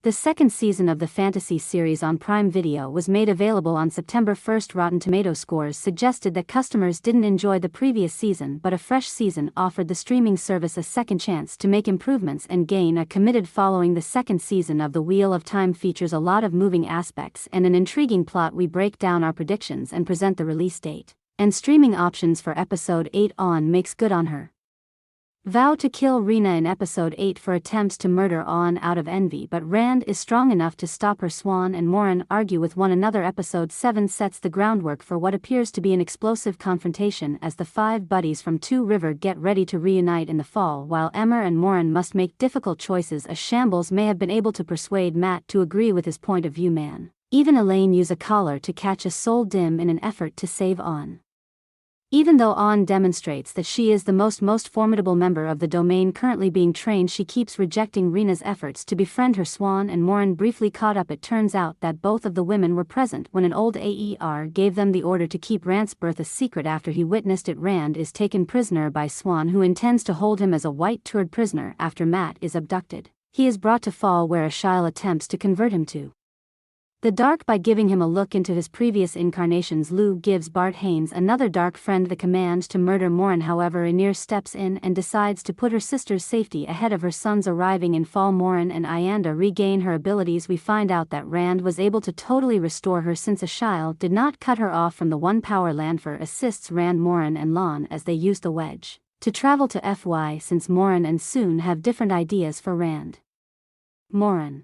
The second season of the fantasy series on Prime Video was made available on September 1st. Rotten Tomatoes scores suggested that customers didn't enjoy the previous season, but a fresh season offered the streaming service a second chance to make improvements and gain a committed following. The second season of The Wheel of Time features a lot of moving aspects and an intriguing plot. We break down our predictions and present the release date and streaming options for episode 8. On makes good on her vow to kill Rhaena in episode 8 for attempts to murder On out of envy, but Rand is strong enough to stop her. Swan and Morin argue with one another. Episode 7 sets the groundwork for what appears to be an explosive confrontation as the five buddies from Two River get ready to reunite in the fall, while Emmer and Morin must make difficult choices. A shambles may have been able to persuade Matt to agree with his point of view. Man, even Elaine use a collar to catch a soul dim in an effort to save On. Even though On demonstrates that she is the most formidable member of the domain currently being trained, she keeps rejecting Rhaena's efforts to befriend her. Swan and Morin briefly caught up. It turns out that both of the women were present when an old Aer gave them the order to keep Rand's birth a secret after he witnessed it. Rand is taken prisoner by Swan, who intends to hold him as a white-toured prisoner after Matt is abducted. He is brought to Fall, where Ashiel attempts to convert him to the dark by giving him a look into his previous incarnations. Lou gives Bart Haynes, another dark friend, the command to murder Morin. However, Aenir steps in and decides to put her sister's safety ahead of her son's. Arriving in Fall, Morin and Ianda regain her abilities. We find out that Rand was able to totally restore her since Ashiel did not cut her off from the One Power. Lanfear assists Rand, Morin and Lon as they use the wedge to travel to FY, since Morin and Soon have different ideas for Rand. Morin